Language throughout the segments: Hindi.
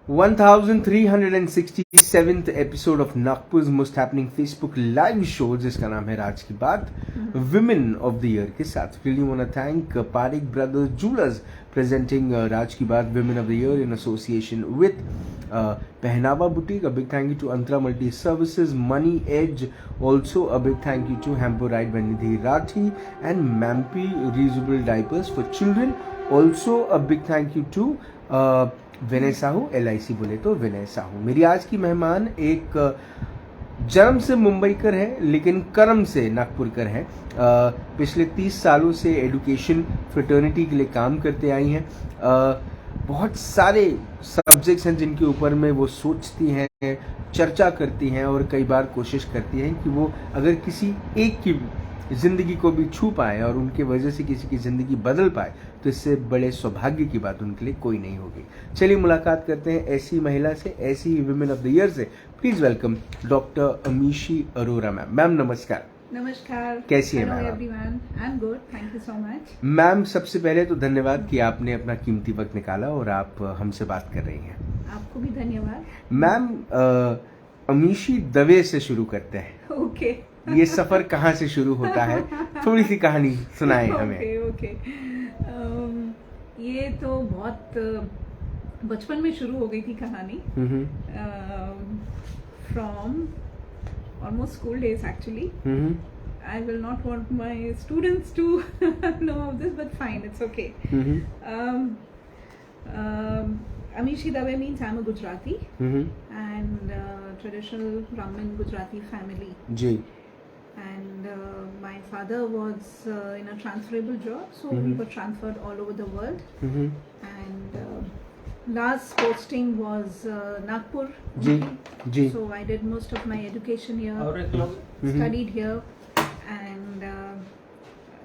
1367th episode of Nagpur's most happening Facebook live show जिसका नाम है राज की बात Women of the Year के साथ really want to thank Parik Brothers Jewelers presenting Raj की बात Women of the Year in association with Pehnava Boutique. A big thank you to Antra Multi Services, Money Edge. Also a big thank you to Hampo Ride by Nidhi Rathi and Mampi Reusable Diapers for Children. Also a big thank you to Vinay Sahu LIC बोले तो विनय साहू. मेरी आज की मेहमान एक जन्म से मुंबईकर है लेकिन कर्म से नागपुरकर है. पिछले 30 सालों से एडुकेशन फ्रेटर्निटी के लिए काम करते आई हैं. बहुत सारे सब्जेक्ट्स हैं जिनके ऊपर में वो सोचती हैं, चर्चा करती हैं और कई बार कोशिश करती हैं कि वो अगर किसी एक की जिंदगी को भी छू पाए और उनके वजह से किसी की जिंदगी बदल पाए तो इससे बड़े सौभाग्य की बात उनके लिए कोई नहीं होगी. चलिए मुलाकात करते हैं ऐसी महिला से, ऐसी विमेन ऑफ द ईयर से. Please welcome doctor Amishi Arora ma'am. Ma'am नमस्कार. नमस्कार. कैसी है ma'am? Everyone, I am good, thank you so much. Ma'am सबसे पहले तो धन्यवाद कि आपने अपना कीमती वक्त निकाला और आप हमसे बात कर रही हैं. आपको भी धन्यवाद. मैम अमीशी दवे से शुरू करते हैं. ओके. ये सफर कहाँ से शुरू होता है, थोड़ी सी कहानी सुनाएं हमें. ओके. ये तो बहुत बचपन में शुरू हो गई थी कहानी. From almost school days actually. I will not want my students to know of this, but fine, it's okay. Amishi Dave means I'm a Gujarati and traditional Brahmin Gujarati family. जी. And my father was in a transferable job, so we were transferred all over the world. And last posting was Nagpur. जी. So I did most of my education here, studied here, and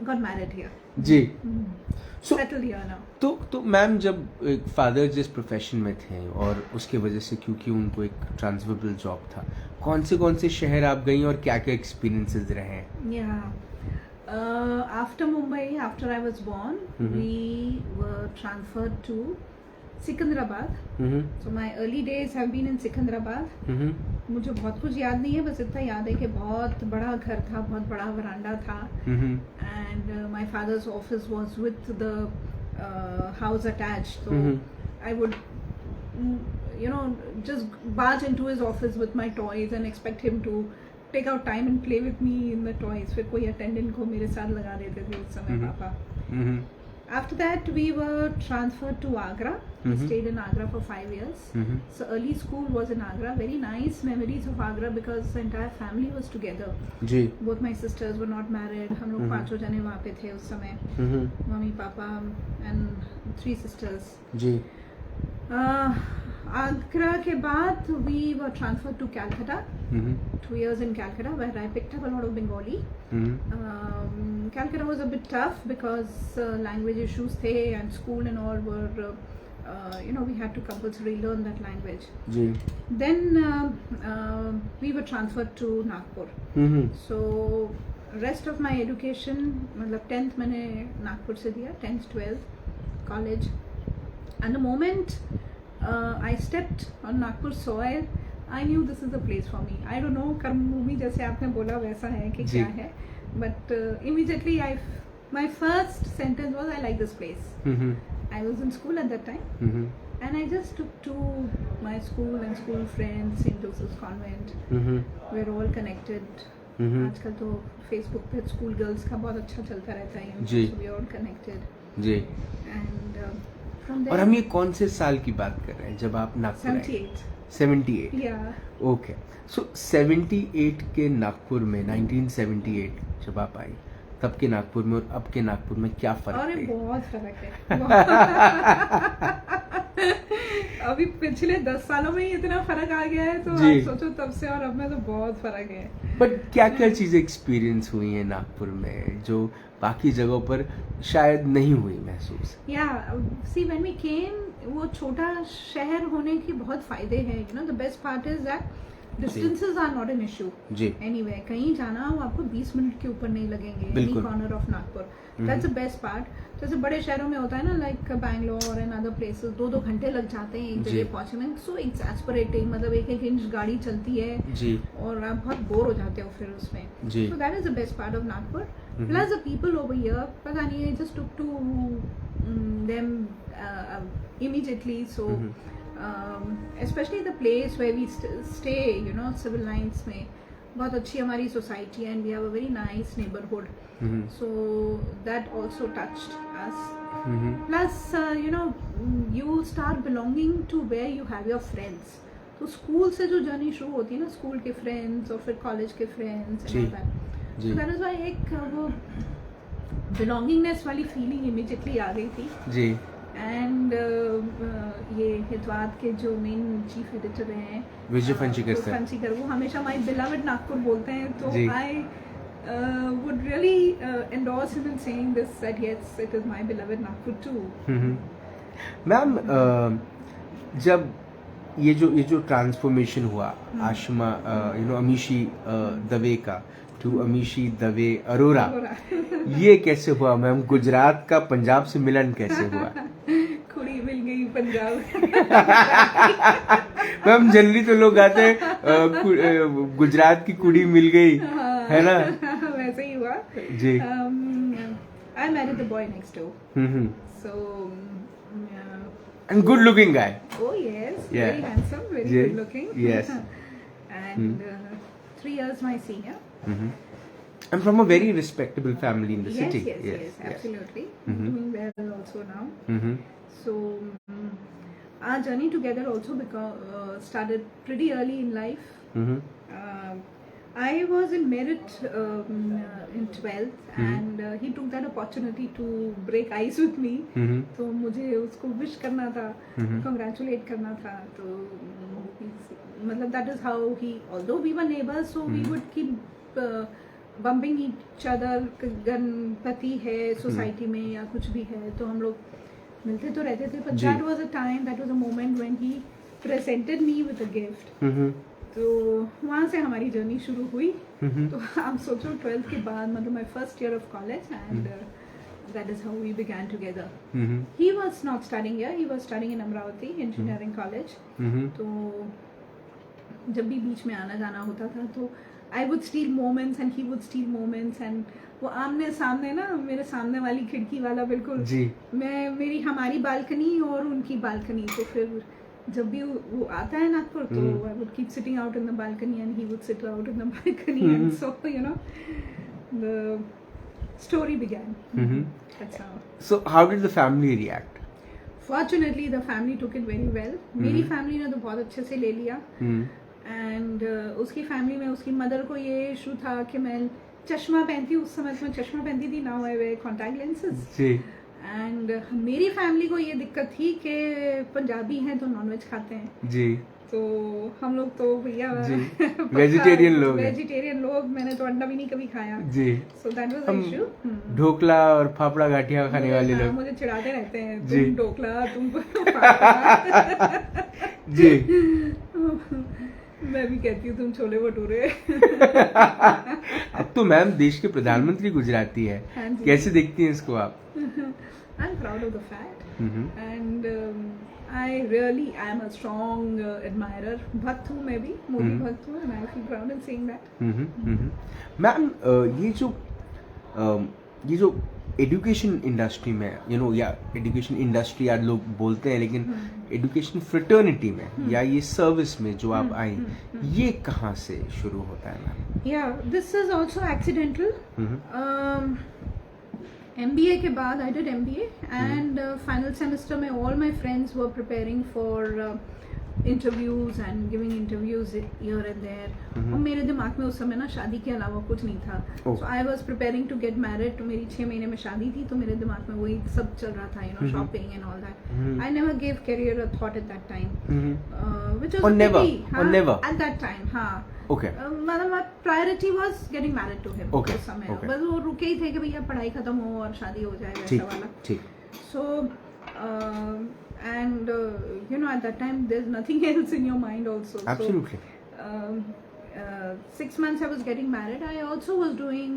got married here. जी. So, settled here now. तो मैम जब एक फादर जिस प्रोफेशन में थे और उसके वजह से क्योंकि उनको एक ट्रांसफरेबल जॉब था, कौन से शहर आप गई और क्या क्या एक्सपीरियंसेस रहे हैं? After Mumbai, after I was born, we were transferred to Secunderabad. So my early days have been in Secunderabad. मुझे बहुत कुछ याद नहीं है, बस इतना याद है कि बहुत बड़ा घर था, बहुत बड़ा वरांडा था. And my father's office was with the house attached. So I would just barge into his office with my toys and expect him to take out time and play with me in the toys. फिर कोई attendant को मेरे साथ लगा देते थे उस समय पापा. After that, we were transferred to Agra. We stayed in Agra for 5 years. So early school was in Agra. Very nice memories of Agra because the entire family was together. Ji. Both my sisters were not married. हम लोग 5 जने वहाँ पे थे उस समय. Mummy papa and 3 sisters. Ji. Agra के बाद we were transferred to Calcutta. 2 years in Calcutta where I picked up a lot of Bengali. Calcutta was a bit tough because language issues थे and school and all were we had to compulsory learn that language. Ji. Then we were transferred to Nagpur. So rest of my education मतलब 10th मैंने नागपुर से दिया, 10th 12th college. And the moment I stepped on Nagpur soil, I knew this is the place for me. I don't know कर्मभूमि जैसे आपने बोला वैसा है कि क्या है, but immediately my first sentence was I like this place. I was in school at that time, and I just took to my school and school friends, St. Joseph's Convent. We're all connected. आजकल तो Facebook पे school girls का बहुत अच्छा चलता रहता है. So we're all connected. Ji. And और हम ये कौन से साल की बात कर रहे हैं जब आप नागपुर आए? 78. ओके. सो 78 के नागपुर में 1978 जब आप आई तब के नागपुर में और अब के नागपुर में क्या फर्क है? अरे बहुत फर्क है. अभी पिछले 10 सालों में ही इतना फर्क आ गया है तो आप सोचो तब से और अब में तो बहुत फर्क है. बट क्या क्या चीजें एक्सपीरियंस हुई हैं नागपुर में जो बाकी जगहों पर शायद नहीं हुई महसूस? सी व्हेन वी केम, वो छोटा शहर होने के बहुत फायदे हैं. The best part is that distances are not an issue जी एनीवे, कहीं जाना हो आपको 20 मिनट के ऊपर नहीं लगेंगे any corner of Nagpur. That's the best part. जैसे बड़े शहरों में होता है ना, like Bangalore and other places 2-2 घंटे लग जाते हैं एक जगह पहुंचने में. सो एक्सैस्परेटिंग, मतलब एक इंच गाड़ी चलती है जी और आप बहुत बोर हो जाते हो फिर उसमें. So that is the best part of Nagpur. Plus the people over here, पता नहीं, I just took to them immediately. So especially the place where we stay, you know, civil lines में बहुत अच्छी हमारी सोसाइटी है, and we have a very nice neighborhood. So that also touched us. Plus you know, you start belonging to where you have your friends. तो स्कूल से जो जर्नी शुरू होती है ना, स्कूल के फ्रेंड्स और फिर कॉलेज के friends and all that. So that is why एक वो बिलोंगिंगनेस वाली फीलिंग इमीडिएटली आ गई थी जी. एंड ये हितवाद के जो मेन चीफ एडिटर हैं विजय फंशीकर, वो हमेशा माय बिलवड नागपुर बोलते हैं. तो आई would really endorse him in saying this, that yes, it is my beloved Nagpur too. Ma'am जब ये जो ट्रांसफॉर्मेशन हुआ आशमा यू नो अमीशी दवे का टू अमीशी दवे अरोरा, ये कैसे हुआ मैम? गुजरात का पंजाब से मिलन कैसे हुआ? कुड़ी मिल गई पंजाब. मैम जनरली तो लोग आते हैं गुजरात की कुड़ी मिल गई, है ना? वैसे ही हुआ जी. I married the boy next door. So and good looking guy. Oh yes, very handsome, very good looking. Yes. And 3 years my senior. I'm from a very respectable family in the city. Yes, absolutely. Doing well also now. So our journey together also started pretty early in life. I was in merit in 12th and he took that opportunity to break ice with me. तो मुझे उसको wish करना था, congratulate करना था. तो मतलब that is how he, although we were neighbors, so we would keep bumping each other. Ganpati है सोसाइटी में या कुछ भी है तो हम लोग मिलते तो रहते थे. But that was a time, that was a moment when he presented me with a gift. तो वहाँ से हमारी जर्नी शुरू हुई. तो आप सोचो 12th के बाद, मतलब my first year of college, and that is how we began together. He was not studying here, he was studying in Amravati engineering college. तो जब भी बीच में आना जाना होता था तो I would steel moments and he would steel moments. And वो आमने सामने ना, मेरे सामने वाली खिड़की वाला बिल्कुल जी. मेरी हमारी बालकनी और उनकी बालकनी. तो फिर जब भी वो आता है नागपुर तो I would keep sitting out in the balcony and he would sit out in the balcony. And so you know the story began. That's how. So how did the family react? Fortunately the family took it very well. मेरी फैमिली ने तो बहुत अच्छे से ले लिया. एंड उसकी फैमिली में उसकी मदर को ये इशू था कि मैं चश्मा पहनती हूँ. उस समय मैं चश्मा पहनती थी, now I wear contact lenses. जी. एंड मेरी फैमिली को ये दिक्कत थी कि पंजाबी हैं तो नॉनवेज खाते हैं जी. तो हम लोग तो भैया वेजिटेरियन लोग, मैंने तो अंडा भी नहीं कभी खाया जी. So that was the issue. Dhokla और फाफड़ा गाठिया खाने वाले लोग मुझे चिढ़ाते रहते हैं, तुम ढोकला, तुम जी. मैं भी कहती हूँ तुम छोले भटूरे. अब तो मैम देश के प्रधानमंत्री गुजराती है. कैसे देखती हैं इसको आप? I'm proud of the fact. And I am a strong admirer. भक्त हूँ मैं भी, मोदी भक्त हूँ, and I feel proud in saying that. Ma'am ये जो एजुकेशन इंडस्ट्री में, यू नो, या एजुकेशन इंडस्ट्री यार लोग बोलते हैं, लेकिन एजुकेशन फ्रेटर्निटी में या ये सर्विस में जो आप आई, ये कहाँ से शुरू होता है ma'am? Yeah, this is also accidental. MBA के बाद I did MBA and final semester में all my friends were preparing for interviews and giving interviews here and there. और मेरे दिमाग में उस समय ना शादी के अलावा कुछ नहीं था. So I was preparing to get married. तो मेरी 6 महीने में शादी थी, तो मेरे दिमाग में वही सब चल रहा था, you know, shopping and all that. I never gave career a thought at that time. Which was never at that time. हाँ. Okay. मतलब priority was getting married to him. Okay. उस समय बस वो रुके ही थे कि भैया पढ़ाई खत्म हो और शादी हो जाए, वैसा वाला. ठीक. So and you know, at that time there's nothing else in your mind also. Absolutely. So, 6 months I was getting married. I also was doing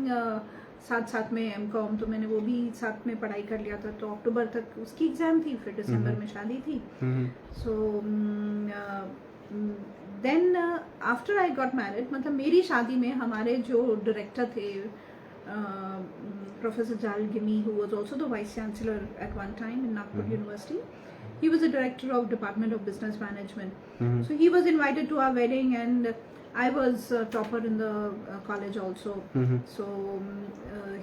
साथ में M.Com, तो मैंने वो भी साथ में पढ़ाई कर लिया था, तो अक्टूबर तक उसकी एग्जाम थी, फिर दिसंबर में शादी थी. So then after I got married, मतलब मेरी शादी में हमारे जो डायरेक्टर थे, Professor Jal Gimi, who was also the vice chancellor at one time in Nagpur University, he was the director of Department of Business Management. So he was invited to our wedding, and I was topper in the college also. So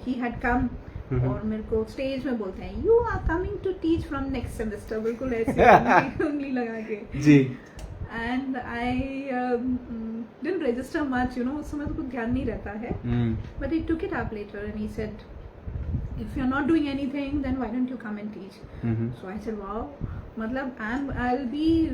he had come, और मेरे को स्टेज में बोलते हैं, you are coming to teach from next semester, बिल्कुल ऐसे उंगली लगा के जी. And I didn't register much, you know, उस समय तो कुछ ध्यान नहीं रहता है. But he took it up later and he said, if you're not doing anything, then why don't you come and teach? So I said, wow, मतलब I'll be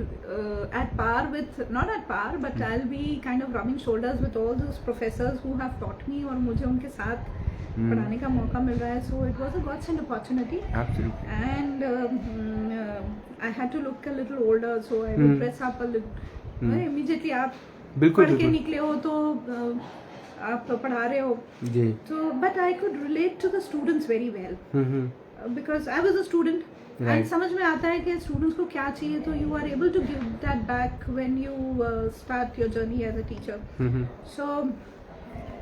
at par with, not at par, but I'll be kind of rubbing shoulders with all those professors who have taught me, और मुझे उनके साथ पढ़ाने का मौका मिल रहा है. So it was a godsend opportunity. Absolutely. And I had to look a little older, so I would dress up a little. Immediately आप पढ़ के निकले हो तो आप पढ़ा रहे हो. So but I could relate to the students very well, because I was a student. And समझ में आता है कि स्टूडेंट्स को क्या चाहिए, तो you are able to give that back when you start your journey as a teacher. So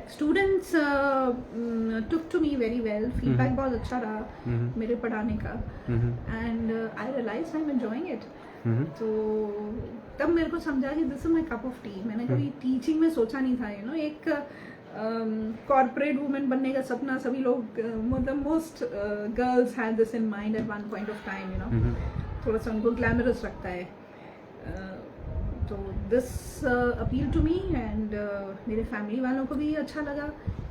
students took to me very well. Feedback बहुत अच्छा रहा मेरे पढ़ाने का, and I realized I'm enjoying it. तो तब मेरे को समझा कि this is my cup of tea. मैंने कभी टीचिंग में सोचा नहीं था, you know, एक कॉर्पोरेट वुमेन बनने का सपना सभी लोग, मतलब most girls had this in mind at one point of time, you know, थोड़ा सा उनको ग्लैमरस लगता है. तो this appeal to me, and मेरे फैमिली वालों को भी अच्छा लगा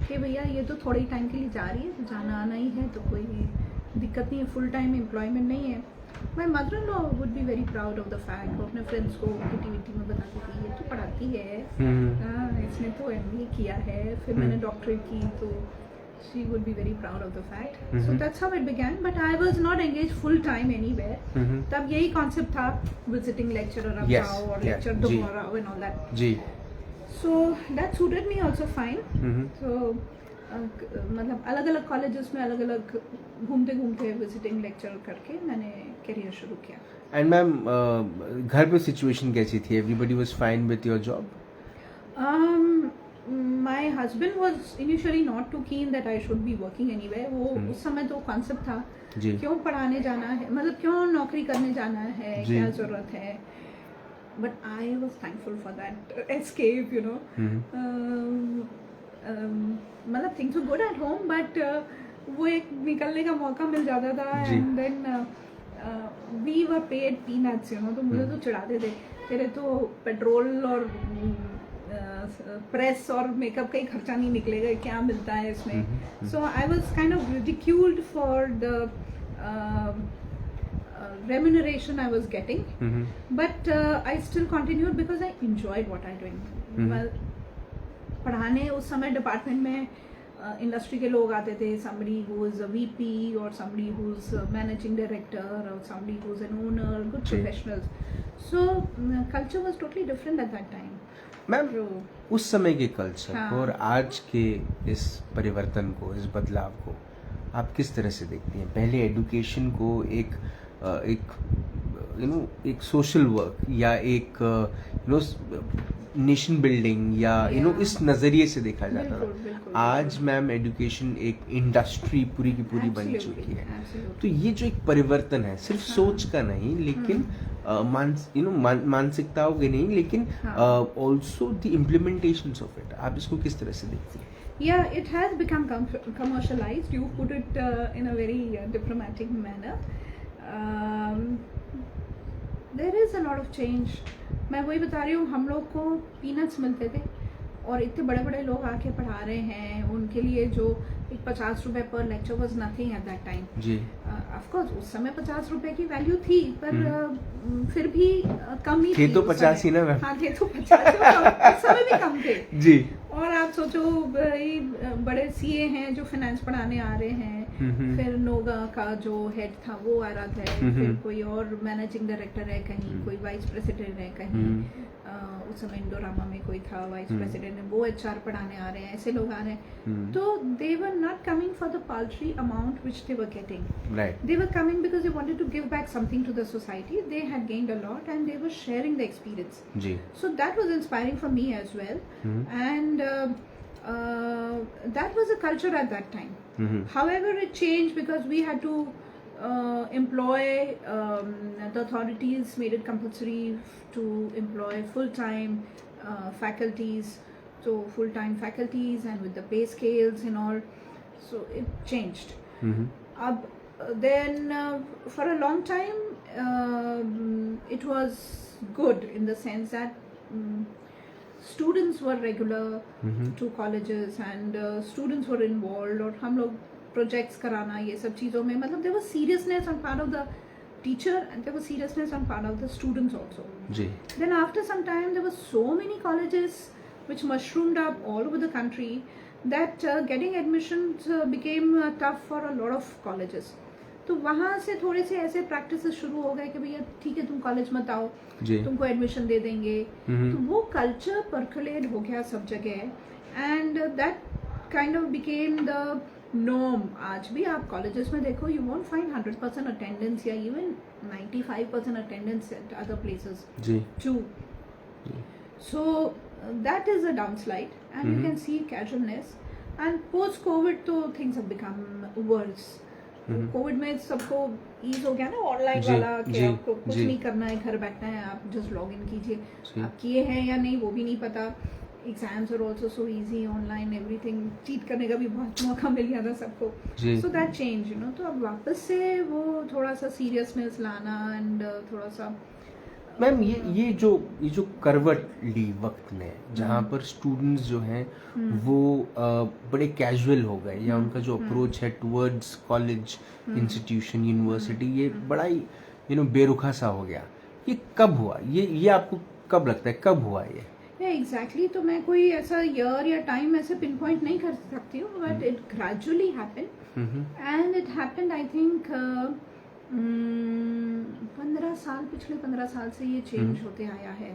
कि भैया ये तो थोड़े ही टाइम के लिए जा रही है, तो जाना आना ही है, तो कोई दिक्कत नहीं है, फुल टाइम एम्प्लॉयमेंट नहीं है. My mother in law would be very proud of the fact, वो अपने फ्रेंड्स को एक्टिविटी में बताती थी, ये तो पढ़ाती है, इसने तो MBA किया है, फिर मैंने डॉक्टरेट की, तो she would be very proud of the fact. So that's how it began, but I was not engaged full time anywhere. तब यही concept था, visiting lecturer अब जाओ और lecture दो और आओ and all that. Ji. So that suited me also fine. So मतलब अलग अलग कॉलेजेस में अलग अलग घूमते घूमते विजिटिंग लेक्चर करके मैंने करियर शुरू किया. एंड मैम घर पे सिचुएशन कैसी थी? Everybody was fine with your job? My husband was initially not too keen that I should be working anywhere. वो उस समय तो कॉन्सेप्ट था क्यों पढ़ाने जाना है, मतलब क्यों नौकरी करने जाना है, क्या जरूरत है. But I was thankful for that escape, you know. मतलब things were good at home, but वो एक निकलने का मौका मिल जाता था. And then we were paid peanuts, you know. तो मुझे तो चिढ़ाते थे, तेरे तो पेट्रोल और प्रेस और मेकअप का ही खर्चा नहीं निकलेगा, क्या मिलता है इसमें. So I was kind of ridiculed for the remuneration I was getting, but I still continued because I enjoyed what I doing. Well, पढ़ाने उस समय डिपार्टमेंट में इंडस्ट्री के लोग आते थे, somebody who is a VP or somebody who's a managing director or somebody who's an owner, good professionals. So culture was totally different at that time. Ma'am उस समय के कल्चर और आज के इस परिवर्तन को, इस बदलाव को आप किस तरह से देखती हैं? पहले एजुकेशन को एक एक सोशल वर्क या एक नेशन बिल्डिंग या इस नजरिए से देखा जाता था. आज मैम एजुकेशन एक इंडस्ट्री पूरी की पूरी बन चुकी है. तो ये जो एक परिवर्तन है सिर्फ सोच का नहीं, लेकिन मानसिकताओं के नहीं, लेकिन also the implementations of it, आप इसको किस तरह से देखती हैं? Yeah, it has become commercialized. You put it in a very diplomatic manner. There is a lot of change. मैं वही बता रही हूँ, हम लोग को पीनट्स मिलते थे और इतने बड़े बड़े लोग आके पढ़ा रहे हैं. उनके लिए जो एक 50 रुपए पर lecture was nothing at that time. जी. ऑफ कोर्स उस समय 50 रुपए की वैल्यू थी, पर फिर भी कम ही थे. तो 50 ही ना मैम. हाँ थे तो 50, उस समय भी कम थे. जी. और आप सोचो बड़े CA हैं जो फाइनेंस पढ़ाने आ रहे हैं, फिर नोगा का जो हेड था वो आ रहा है, फिर कोई और मैनेजिंग डायरेक्टर है कहीं, कोई वाइस प्रेसिडेंट है कहीं, उस समय इंडोरामा में कोई था वाइस प्रेसिडेंट, वो एचआर पढ़ाने आ रहे हैं, ऐसे लोग आ रहे हैं. तो they were not coming for the paltry amount which they were getting. Right. They were coming because they wanted to give back something to the society. They had gained a lot and they were sharing the experience. जी. So that was inspiring for me as well. And that was a culture at that time. However, it changed because we had to employ, the authorities made it compulsory to employ full-time faculties, so full-time faculties and with the pay scales and all, so it changed. Then for a long time it was good in the sense that students were regular to colleges and students were involved, और हम लोग projects कराना ये सब चीज़ों में, मतलब there was seriousness on part of the teacher and there was seriousness on part of the students also. Ji. Then after some time there were so many colleges which mushroomed up all over the country that getting admissions became tough for a lot of colleges. तो वहाँ से थोड़े से ऐसे प्रैक्टिसेस शुरू हो गए कि भैया ठीक है तुम कॉलेज मत आओ, तुमको एडमिशन दे देंगे. तो वो कल्चर परकुलेट हो गया सब जगह and that kind of became the norm. आज भी आप कॉलेजेस में देखो, यू वोंट फाइंड 100% अटेंडेंस या even 95% attendance at other places too. So that is a downslide and you can see casualness, and post covid तो things have become worse. Covid में सबको ईज हो गया ना ऑनलाइन वाला कि आपको कुछ नहीं करना है, घर बैठना है, आप जस्ट लॉग इन कीजिए. आप किए हैं या नहीं वो भी नहीं पता. Exams are also so easy online, everything cheat करने का भी बहुत मौका मिल गया था सबको. So that change you know. तो अब वापस से वो थोड़ा सा सीरियसनेस लाना एंड थोड़ा सा. मैम ये जो करवट ली वक्त ने, जहाँ पर स्टूडेंट्स जो हैं वो बड़े कैजुअल हो गए, या उनका जो अप्रोच है टुवर्ड्स कॉलेज, इंस्टीट्यूशन, यूनिवर्सिटी, ये बड़ा ही बेरुखा सा हो गया. ये कब हुआ? ये आपको कब लगता है कब हुआ ये? एग्जैक्टली. तो मैं कोई ऐसा ईयर या टाइम ऐसे पिन पॉइंट नहीं कर सकती हूँ, but it gradually happened and it happened I think 15 साल, पिछले 15 साल से ये चेंज होते आया है.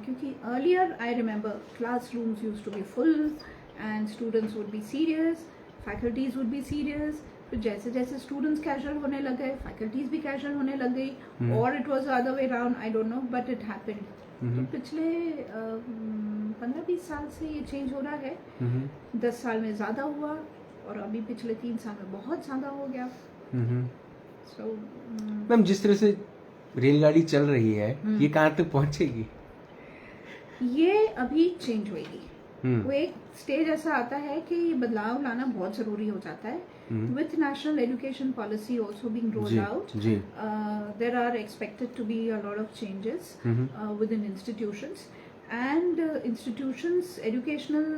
क्योंकि earlier I remember classrooms used to be full and students would be serious, faculties would be serious. फिर जैसे जैसे स्टूडेंट्स कैजुअल होने लग गए, फैकल्टीज भी कैजुअल होने लग गई, और it was other way around, I don't know, but it happened. तो पिछले 15-20 साल से ये चेंज हो रहा है. 10 साल में ज़्यादा हुआ और अभी पिछले 3 साल में बहुत ज़्यादा हो गया. मैम जिस तरह से रेलगाड़ी चल रही है, ये कहाँ तक पहुँचेगी? ये अभी चेंज होगी. वो एक स्टेज ऐसा आता है कि बदलाव लाना बहुत जरूरी हो जाता है. With national education policy also being rolled out, there are expected to be a lot of changes within institutions, and educational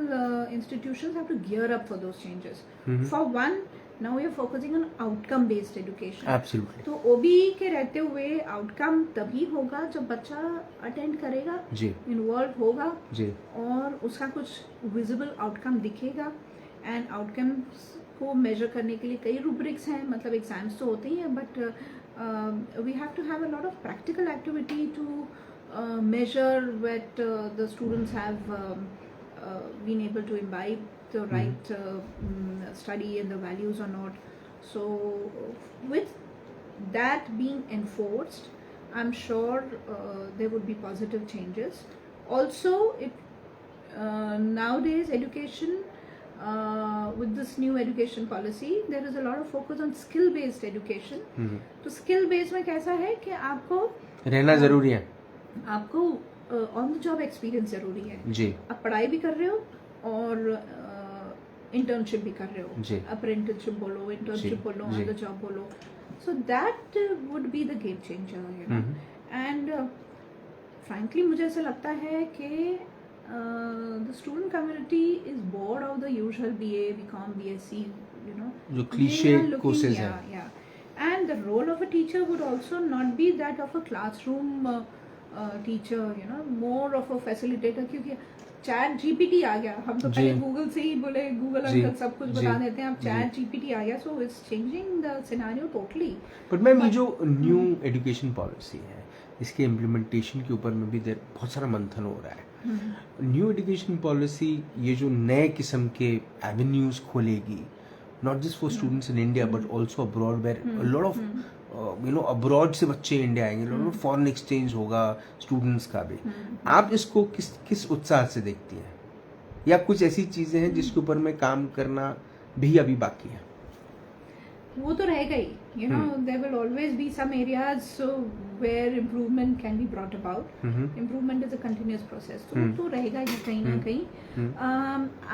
institutions have to gear up for those changes. For one, now we are focusing on outcome based education. Absolutely. तो OBE के रहते हुए आउटकम तभी होगा जब बच्चा अटेंड करेगा, इन्वॉल्व होगा, और उसका कुछ विजिबल आउटकम दिखेगा. एंड आउटकम्स को मेजर करने के लिए कई रूब्रिक्स हैं, मतलब एग्जाम्स तो होते ही हैं, but we have to have a lot of practical activity to measure whether the students have been able to imbibe the right study and the values or not. So with that being enforced, I'm sure there would be positive changes. Also, nowadays education, with this new education policy, there is a lot of focus on skill based education. तो skill based में कैसा है कि आपको रहना जरूरी है, आपको ऑन द जॉब एक्सपीरियंस जरूरी है जी. आप पढ़ाई भी कर रहे हो और इंटर्नशिप भी कर रहे हो, अप्रेंटिसशिप बोलो, इंटर्नशिप बोलो, ऑन द जॉब बोलो. So that would be the game changer, you know. And frankly मुझे ऐसा लगता है कि the student community is board of the usual BA, BCom, BSc, you know, जो क्लीशे कोर्सेज हैं. And the role of a teacher would also not be that of a classroom teacher, you know, more of a facilitator. क्योंकि चैट जीपीटी आ गया, हम तो जी। पहले गूगल से ही बोले गूगल जी, अंकल सब कुछ जी, बता देते हैं, अब जी। चैट जीपीटी आ गया, so it's changing the scenario totally. But ma'am ये जो न्यू एजुकेशन पॉलिसी है इसके इम्प्लीमेंटेशन के ऊपर में भी बहुत सारा मंथन हो रहा है। न्यू एजुकेशन पॉलिसी ये जो नए किस्म के एवेन्यूज खोलेगी, not just for students in India but also abroad, where lot of abroad से बच्चे इंडिया आएंगे, लॉट ऑफ फॉरेन एक्सचेंज होगा स्टूडेंट्स का भी। आप इसको किस उत्साह से देखती हैं, या कुछ ऐसी चीजें हैं जिसके ऊपर में काम करना भी अभी बाकी है? वो तो रहेगा ही, you know, there will always be some areas where improvement can be brought about. Improvement is a continuous process, तो रहेगा ही कहीं ना कहीं।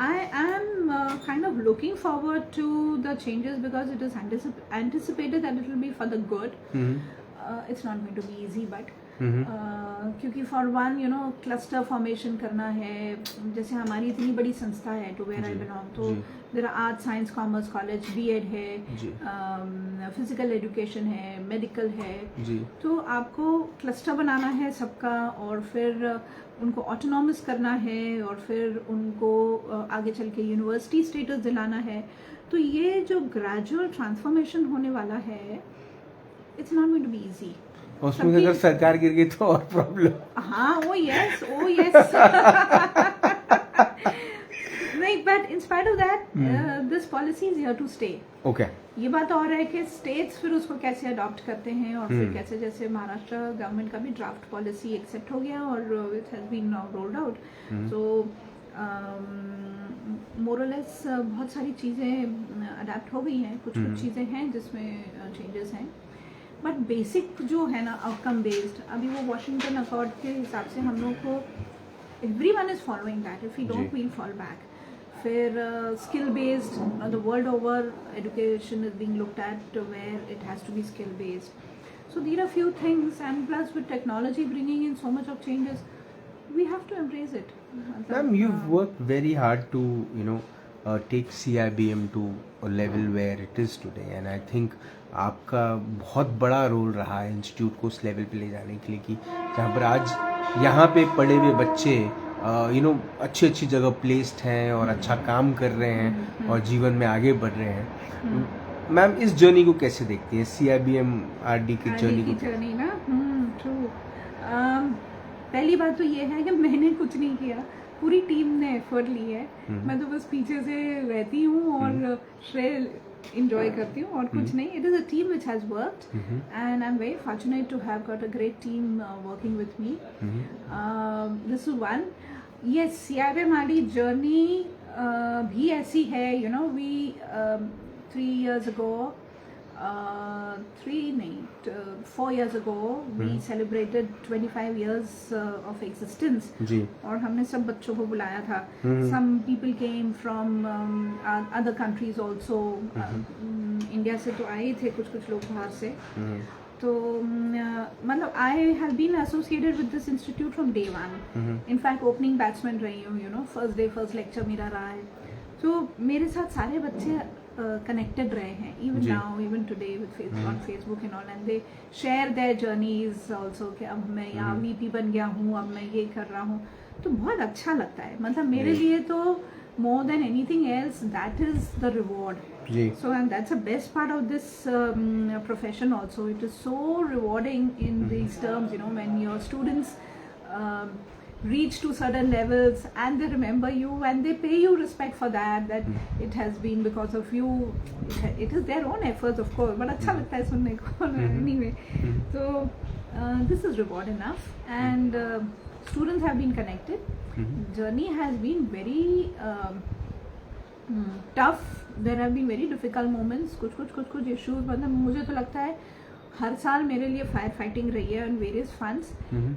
I am kind of looking forward to the changes because it is anticipated that it will be for the good. It's not going to be easy, but क्योंकि फॉर वन क्लस्टर फॉर्मेशन करना है, जैसे हमारी इतनी बड़ी संस्था है टू वेयर आई बिलोंग, तो there are arts science commerce college, BEd है, फिजिकल एजुकेशन है, मेडिकल है, तो आपको क्लस्टर बनाना है सबका, और फिर उनको ऑटोनॉमस करना है, और फिर उनको आगे चल के यूनिवर्सिटी स्टेटस दिलाना है। तो ये जो ग्रेजुअल ट्रांसफॉर्मेशन होने वाला है, it's not going to be easy. उसमें अगर सरकार गिर गई तो और प्रॉब्लम। हाँ, ओ यस नहीं, but in spite of that this policy is here to stay. Okay, ये बात और है कि स्टेट्स फिर उसको कैसे अडॉप्ट करते हैं, और फिर कैसे, जैसे महाराष्ट्र गवर्नमेंट का भी ड्राफ्ट पॉलिसी एक्सेप्ट हो गया और it has been now rolled out. So more less बहुत सारी चीज़ें अडेप्ट हो गई हैं, कुछ चीज़ें हैं जिसमें चेंजेस हैं, बट बेसिक जो है ना आउटकम बेस्ड, अभी वो वॉशिंगटन अकॉर्ड के हिसाब से हम लोग को everyone is following that, if you don't will fall back. फिर skill based, the world over education is being looked at where it has to be skill based, so there are few things, and plus with technology bringing in so much of changes, we have to embrace it. Ma'am, you've worked very hard to take CIBM to a level where it is today, and I think आपका बहुत बड़ा रोल रहा है इंस्टीट्यूट को उस लेवल पे ले जाने के लिए कि जहाँ पर आज यहाँ पे पढ़े हुए बच्चे अच्छी अच्छी जगह प्लेस्ड हैं और अच्छा काम कर रहे हैं और जीवन में आगे बढ़ रहे हैं। मैम, इस जर्नी को कैसे देखती हैं, CIBM RD की जर्नी को? जर्नी ना, ट्रू। पहली बात तो ये है कि मैंने कुछ नहीं किया, पूरी टीम ने एफर्ट ली है। मैं तो बस पीछे से रहती हूँ और श्रेय enjoy करती हूँ और कुछ नहीं। It is a team which has worked, and I'm very fortunate to have got a great team working with me. This is one. Yes, CIBM RD journey भी ऐसी है, we 3 years ago, 4 years ago, we celebrated 25 years of existence. जी. और हमने सब बच्चों को बुलाया था. Some people came from other countries also. India से तो आए थे कुछ लोग बाहर से. तो मतलब I have been associated with this institute from day one. In fact, opening batsman रही हूँ, first day first lecture मेरा रहा है. तो मेरे साथ सारे बच्चे connected रहे हैं, even now, even today with Facebook, on Facebook and all, and they share their journeys also कि अब मैं यहाँ VP बन गया हूँ, अब मैं ये कर रहा हूँ, तो बहुत अच्छा लगता है। मतलब मेरे लिए तो more than anything else, that is the reward. So, and that's the best part of this profession also. It is so rewarding in these terms, when your students reach to certain levels and they remember you and they pay you respect for that it has been because of you. It is their own efforts, of course, but अच्छा लगता है सुनने को anyway. So this is reward enough, and students have been connected. Journey has been very tough. There have been very difficult moments, कुछ issues, मतलब मुझे तो लगता है हर साल मेरे लिए फायर फाइटिंग रही है on various fronts,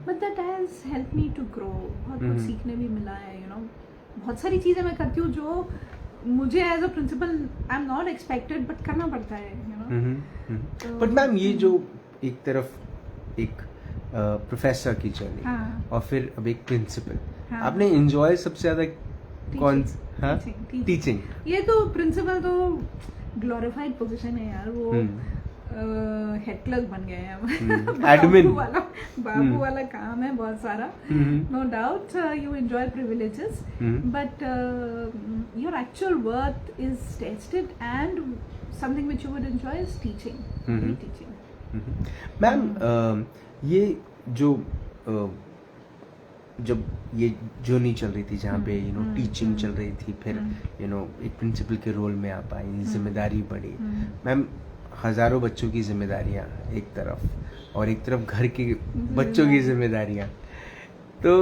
but that has helped me to grow. बहुत कुछ सीखने भी मिला है, बहुत सारी चीज़ें मैं करती हूँ जो मुझे as a principal I am not expected, but करना पड़ता है, बट मैम, ये जो एक तरफ एक प्रोफेसर की जर्नी और फिर अब एक प्रिंसिपल, आपने एंजॉय सबसे ज़्यादा कौन? टीचिंग। ये तो प्रिंसिपल तो ग्लोरिफाइड पोजीशन है यार, वो हेड क्लर्क बन गए हैं हम। एडमिन बाबू वाला काम है बहुत सारा। No doubt you enjoy privileges but your actual worth is tested and something which you would enjoy is teaching. Ma'am ये जो जब ये जर्नी चल रही थी जहाँ पे टीचिंग चल रही थी, फिर एक प्रिंसिपल के रोल में आप आई, जिम्मेदारी बढ़ी। मैम हजारों बच्चों की जिम्मेदारियाँ एक तरफ और एक तरफ घर के बच्चों की जिम्मेदारियाँ, तो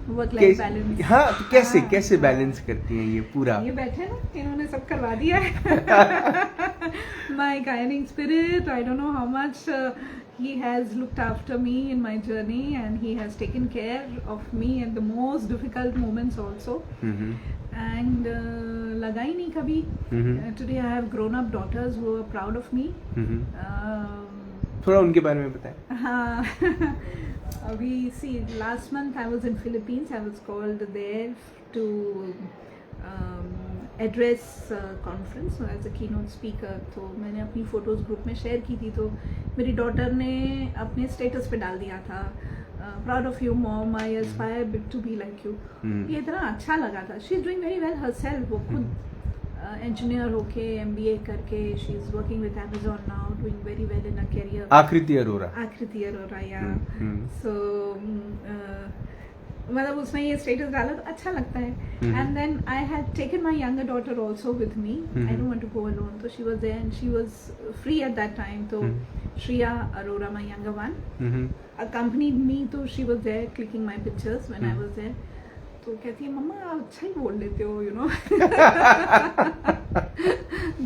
वर्क लाइफ बैलेंस। हाँ, तो कैसे बैलेंस करती हैं ये पूरा? ये बैठे ना, इन्होंने सब करवा दिया है। My guiding spirit, I don't know how much he has looked after me in my journey and he has taken care of me at the most difficult moments also. And laga hi nahi kabhi. Today I have grown up daughters who are proud of me. थोड़ा उनके बारे में बताएं। हाँ, we see last month I was in Philippines. I was called there to address conference as a keynote speaker. तो मैंने अपनी फ़ोटोज़ ग्रुप में शेयर की थी, तो मेरी डॉटर ने अपने स्टेटस पे डाल दिया था, proud of you mom, I aspire to be like you. ये इतना अच्छा लगा था। She is doing very well herself. वो खुद इंजीनियर होके MBA करके she is working with Amazon now, doing very well in a career. Aakriti Arora या सो मतलब उसने ये स्टेटस डाला तो अच्छा लगता है। And then I had taken my younger daughter also with me, I don't want to go alone, तो she was there and she was free at that time. तो Shriya Arora, my younger one, accompanied me, तो she was there clicking my pictures when I was there. तो कहती है मम्मा आप अच्छा ही बोल लेते हो, यू नो।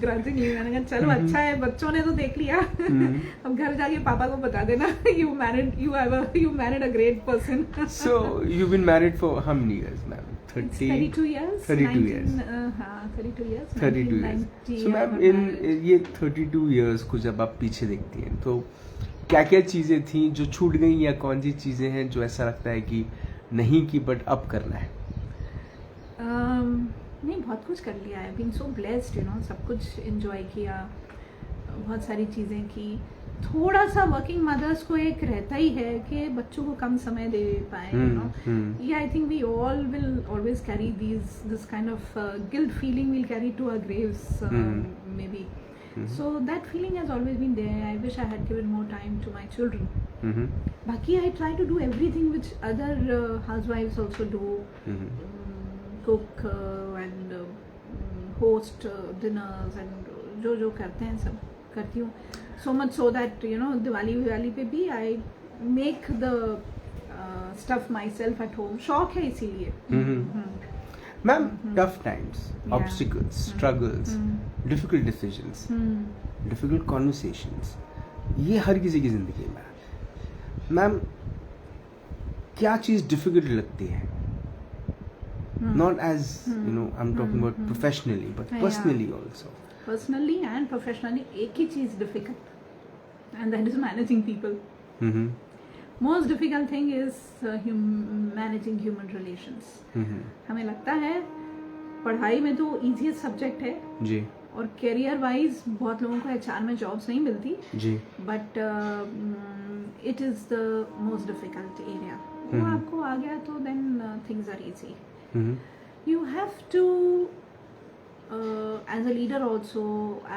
ग्रजिंगली मैंने कहा चलो अच्छा है, बच्चों ने तो देख लिया। अब घर जाके पापा को बता देना you married a great person. So you've been married for how many years, ma'am? 32 years. 32 years. हाँ 32 years. 32 years. So ma'am in ये 32 years को जब आप पीछे देखती हैं तो क्या क्या चीज़ें थी जो छूट गई, या कौन सी चीज़ें हैं जो ऐसा लगता है कि नहीं की बट अब करना है? नहीं, बहुत कुछ कर लिया है। Being so blessed, you know, सब कुछ एंजॉय किया, बहुत सारी चीज़ें की। थोड़ा सा वर्किंग मदर्स को एक रहता ही है कि बच्चों को कम समय दे पाए, you know. Yeah I think we all will always carry this kind of guilt feeling will carry to our graves maybe. So that feeling has always been there. I wish I had given more time to my children. Baki, I try to do everything which other housewives also do. Cook and host dinners and जो करते हैं सब करती हूँ. So much so that, you know, Diwali पे भी I make the stuff myself at home. शौक है इसीलिए. Ma'am, tough times, obstacles, struggles, difficult decisions, difficult conversations, ये हर किसी की जिंदगी में है। मैम क्या चीज़ डिफिकल्ट लगती है? Not as you know, I'm talking about professionally, but personally also. Personally and professionally, एक ही चीज़ difficult, and that is managing people. Most difficult thing is managing human relations. हमें लगता है पढ़ाई में तो easiest subject है जी, और career wise बहुत लोगों को HR में jobs नहीं मिलती जी, but it is the most difficult area. वो आपको आ गया तो then things are easy. You have to as a leader also,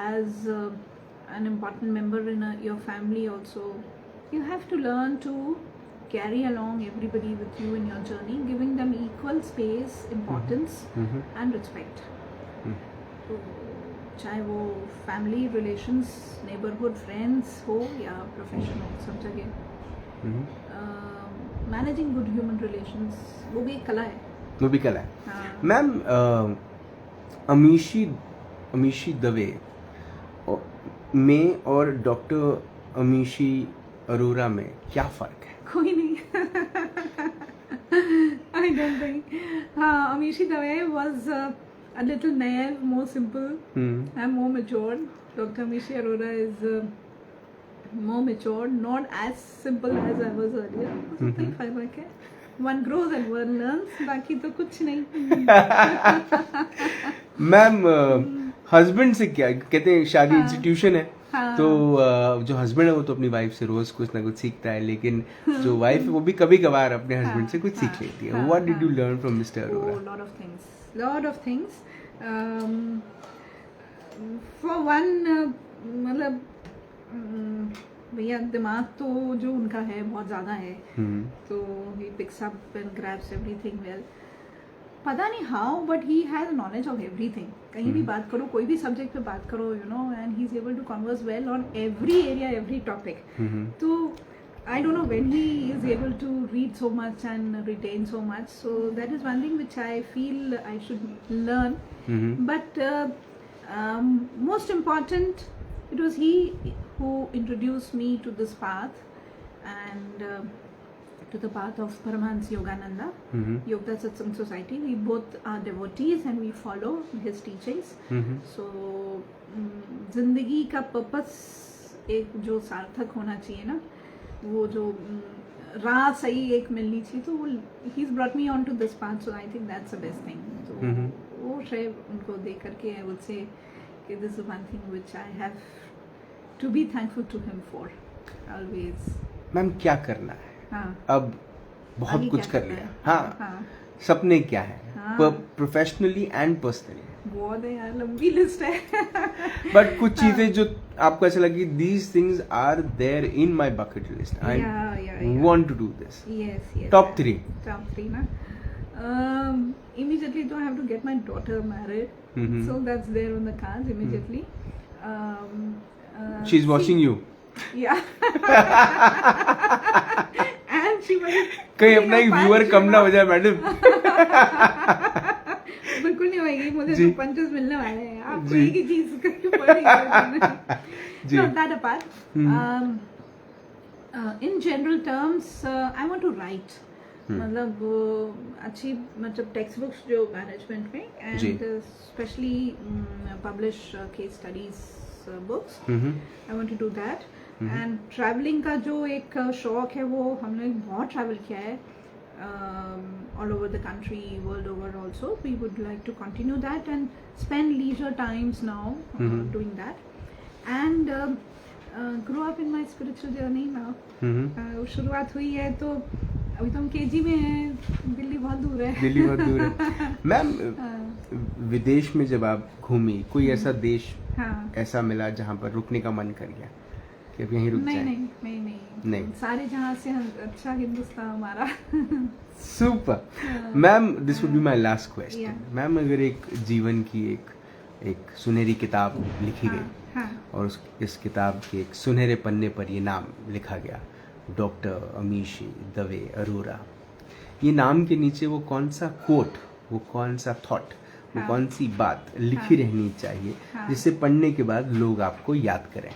as an important member in your family also, you have to learn to carry along everybody with you in your journey, giving them equal space, importance and respect. तो चाहे वो family relations, neighborhood friends हो या profession हो, सब जगह managing good human relations वो भी एक कला है. वो भी कला है. मैम अमीशी दवे में और डॉक्टर अमीशी अरोरा में क्या फर्क है? कोई नहीं. I don't think. हाँ, Amishi Dave was a little naive, more simple, and more mature. Dr. Amishi Arora is more mature, not as simple as I was earlier. उतना ही फर्क है. One grows and one learns. बाकी तो कुछ नहीं. मैम हस्बैंड से क्या कहते हैं? शादी इंस्टीट्यूशन है. हाँ। तो जो हस्बैंड है वो तो अपनी वाइफ से रोज कुछ ना कुछ सीखता है, लेकिन जो वाइफ है वो भी कभी कभार अपने हस्बैंड से कुछ सीख लेती है. What did you learn from mister Arora? lot of things. For one, मतलब भैया दिमाग तो जो उनका है बहुत ज़्यादा है, तो he picks up and grabs everything well. पता नहीं how, but he has knowledge of everything. कहीं भी बात करो, कोई भी सब्जेक्ट पे बात करो, you know, and he is able to converse well on every area, every topic. तो I don't know when he is able to read so much and retain so much. So that is one thing which I feel I should learn. But most important, it was he who introduced me to this path and to the path of Paramahansa Yogananda, Yoga Satsang Society. We both are devotees and we follow his teachings. So जिंदगी का पर्पस एक जो सार्थक होना चाहिए ना, वो जो राह सही एक मिलनी चाहिए, तो वो he's brought me on to this path, so I think that's the best thing. तो वो श्रेय उनको देख करके I would say कि this is one thing which I have to be thankful to him for always. Ma'am क्या करना है? हाँ. अब बहुत कुछ कर लिया. हाँ. सपने क्या है? Professionally and personally. बहुत है यार, लंबी लिस्ट है. बट कुछ चीजें जो आपको ऐसा लगी, these things are there in my bucket list. I want to do this. Yes. Top 3 na. Immediately though I have to get my daughter married. So that's there on the cards immediately. She's watching you. Yeah. And she was कहीं अपना एक व्यूअर कम ना हो जाए मैडम. बिल्कुल नहीं होगी, मुझे तो पंचेस मिलने वाले हैं. आपको एक ही चीज करके पड़ेगी. No, that apart. In general terms, I want to write. मतलब अच्छी, मतलब टेक्स्ट बुक्स जो मैनेजमेंट में, and specially publish case studies books. I want to do that. And travelling का जो एक शौक है, वो हमने बहुत ट्रैवल किया है all over the country, world over also. We would like to continue that and spend leisure times now doing that, and grow up in my spiritual journey now. शुरुआत हुई है, तो अभी तो हम केजी में हैं. दिल्ली बहुत दूर है. मैम, विदेश में जब आप घूमी, कोई ऐसा देश ऐसा मिला जहाँ पर रुकने का मन कर गया कि अब यहीं रुक जाएं? नहीं. सारे जहाँ से अच्छा हिंदुस्तान हमारा. Super. Ma'am, this would be my last question. Ma'am, अगर एक जीवन की एक सुनहरी किताब लिखी गई और इस किताब के एक सुनहरे पन्ने पर ये नाम लिखा गया, डॉक्टर अमीशी दवे अरोरा, ये नाम के नीचे वो कौन सा कोट, वो कौन सा थॉट, वो कौन सी बात लिखी रहनी चाहिए जिससे पढ़ने के बाद लोग आपको याद करें?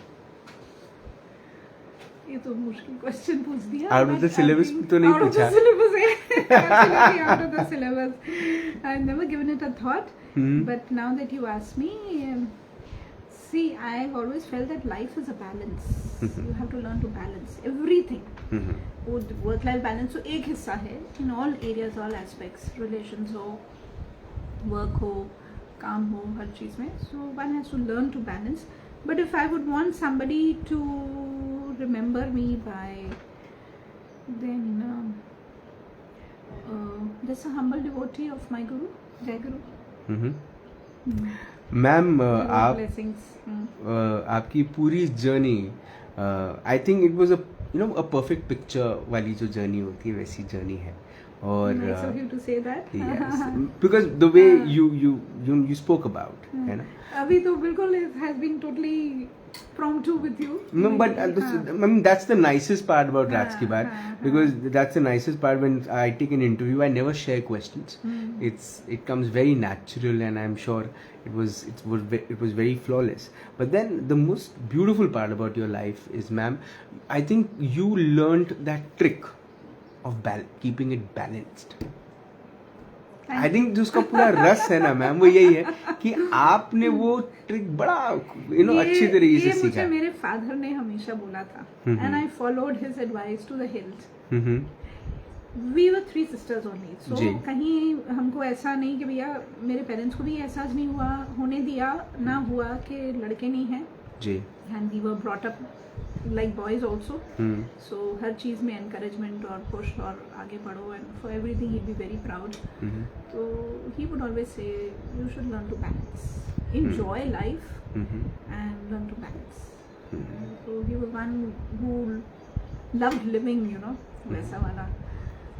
ये तो मुश्किल क्वेश्चन पूछ दिया. आउट ऑफ द सिलेबस तो नहीं पूछा. Out of the syllabus. I have never given it a thought, but now that you ask me, see, I have always felt that life is a balance. You have to learn to balance everything. Work life balance तो एक हिस्सा है in all areas, all aspects, relations हो, work हो, काम हो, हर चीज में. So one has to learn to balance. But if I would want somebody to remember me by, then just a humble devotee of my Guru, Jai Guru. Ma'am, आप आपकी पूरी journey, I think it was a perfect picture वाली जो जर्नी होती है, वैसी जर्नी है. और nice of you to say that. because the way you spoke about, है ना, अभी तो बिल्कुल it has been totally promptu with you. No, but I mean, that's the nicest part about Raj Ki Baat, because that's the nicest part. When I take an interview, I never share questions. It comes very natural, and I'm sure it was very flawless. But then the most beautiful part about your life is, ma'am, I think you learned that trick of keeping it balanced. I think जो उसका पूरा रस है ना मैम, वो यही है कि आपने वो ट्रिक बड़ा अच्छी तरीके से सीखा. मुझे मेरे फादर ने हमेशा बोला था, and I followed his advice to the hills. We were 3 sisters only. सो कहीं हमको ऐसा नहीं कि भैया, मेरे पेरेंट्स को भी एहसास नहीं होने दिया ना हुआ कि लड़के नहीं हैं, जी। and we were brought up like boys also. Hmm. So हर चीज़ में encouragement और push और आगे बढ़ो, and for everything he'd be very proud. So he would always say you should learn to balance, enjoy life and learn to balance. So he was one who loved living, you know, वैसा वाला.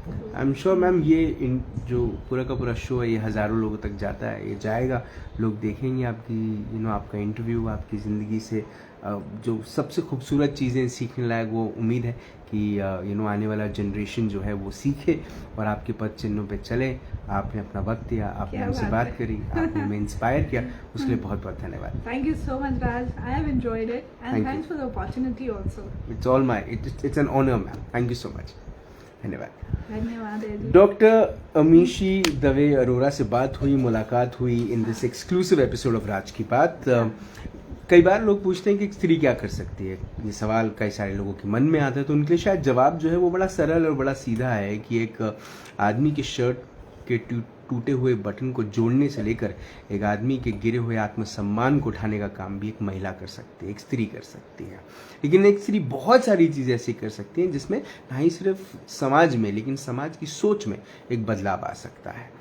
आई एम श्योर मैम ये जो पूरा का पूरा शो है ये हज़ारों लोगों तक जाता है, ये जाएगा, लोग देखेंगे आपकी आपका इंटरव्यू, आपकी ज़िंदगी से जो सबसे खूबसूरत चीज़ें सीखने लायक, वो उम्मीद है कि आने वाला जनरेशन जो है वो सीखे और आपके पद चिन्हों पे चले। आपने अपना वक्त दिया, आपने हमसे बात करी, आपने हमें इंस्पायर किया, उसके लिए बहुत बहुत धन्यवाद। Thank you so much, Raj. I have enjoyed it, and thanks for the opportunity also. It's an honor ma'am, thank you so much, धन्यवाद। धन्यवाद डॉक्टर अमीशी दवे अरोरा से बात हुई, मुलाकात हुई in this exclusive episode of Raaz Ki Baat. कई बार लोग पूछते हैं कि एक स्त्री क्या कर सकती है, ये सवाल कई सारे लोगों के मन में आता है, तो उनके लिए शायद जवाब जो है वो बड़ा सरल और बड़ा सीधा है कि एक आदमी के शर्ट के टूटे हुए बटन को जोड़ने से लेकर एक आदमी के गिरे हुए आत्मसम्मान को उठाने का काम भी एक महिला कर सकती है, एक स्त्री कर सकती है। लेकिन एक स्त्री बहुत सारी चीज़ें ऐसी कर सकती है जिसमें ना ही सिर्फ समाज में, लेकिन समाज की सोच में एक बदलाव आ सकता है।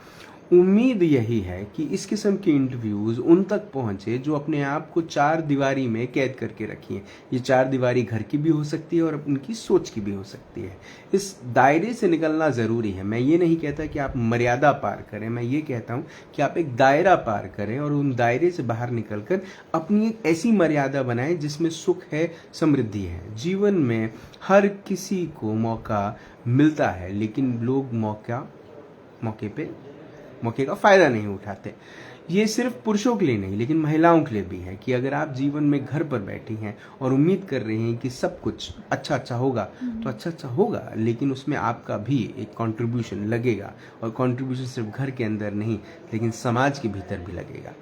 उम्मीद यही है कि इस किस्म के इंटरव्यूज़ उन तक पहुंचे जो अपने आप को चार दीवारी में कैद करके रखी हैं। ये चार दीवारी घर की भी हो सकती है और उनकी सोच की भी हो सकती है। इस दायरे से निकलना ज़रूरी है। मैं ये नहीं कहता कि आप मर्यादा पार करें, मैं ये कहता हूँ कि आप एक दायरा पार करें और उन दायरे से बाहर निकलकर अपनी एक ऐसी मर्यादा बनाएं जिसमें सुख है, समृद्धि है। जीवन में हर किसी को मौका मिलता है, लेकिन लोग मौके का फ़ायदा नहीं उठाते। ये सिर्फ पुरुषों के लिए नहीं, लेकिन महिलाओं के लिए भी है कि अगर आप जीवन में घर पर बैठी हैं और उम्मीद कर रही हैं कि सब कुछ अच्छा होगा, तो अच्छा होगा, लेकिन उसमें आपका भी एक कंट्रीब्यूशन लगेगा। और कंट्रीब्यूशन सिर्फ घर के अंदर नहीं, लेकिन समाज के भीतर भी लगेगा।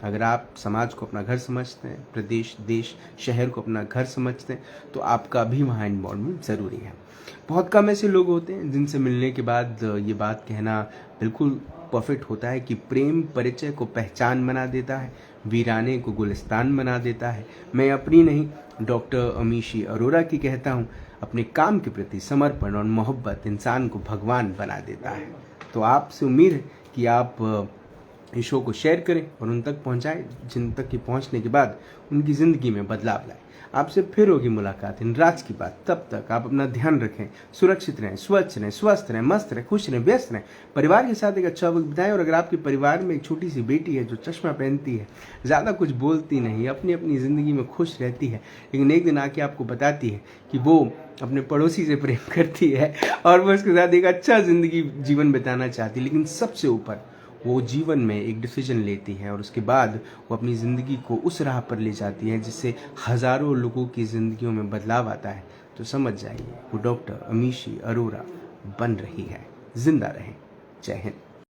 अगर आप समाज को अपना घर समझते हैं, प्रदेश, देश, शहर को अपना घर समझते हैं, तो आपका भी वहाँ इन्वॉल्वमेंट ज़रूरी है। बहुत कम ऐसे लोग होते हैं जिनसे मिलने के बाद ये बात कहना बिल्कुल परफेक्ट होता है कि प्रेम परिचय को पहचान बना देता है, वीराने को गुलिस्तान बना देता है। मैं अपनी नहीं, डॉक्टर अमीशी अरोरा की कहता हूँ, अपने काम के प्रति समर्पण और मोहब्बत इंसान को भगवान बना देता है। तो आपसे उम्मीद है कि आप इस शो को शेयर करें और उन तक पहुँचाएं जिन तक कि पहुँचने के बाद उनकी ज़िंदगी में बदलाव लाए। आपसे फिर होगी मुलाकात इन राज की बात। तब तक आप अपना ध्यान रखें, सुरक्षित रहें, स्वच्छ रहें, स्वस्थ रहें, मस्त रहें, खुश रहें, व्यस्त रहें, परिवार के साथ एक अच्छा वक्त बिताएं। और अगर आपके परिवार में एक छोटी सी बेटी है जो चश्मा पहनती है, ज़्यादा कुछ बोलती नहीं, अपनी ज़िंदगी में खुश रहती है, लेकिन एक दिन आके आपको बताती है कि वो अपने पड़ोसी से प्रेम करती है और वो उसके साथ एक अच्छा जीवन बिताना चाहती है, लेकिन सबसे ऊपर वो जीवन में एक डिसीजन लेती है और उसके बाद वो अपनी ज़िंदगी को उस राह पर ले जाती है जिससे हज़ारों लोगों की ज़िंदगियों में बदलाव आता है, तो समझ जाइए वो डॉक्टर अमीशी अरोरा बन रही है। जिंदा रहें। जय हिंद।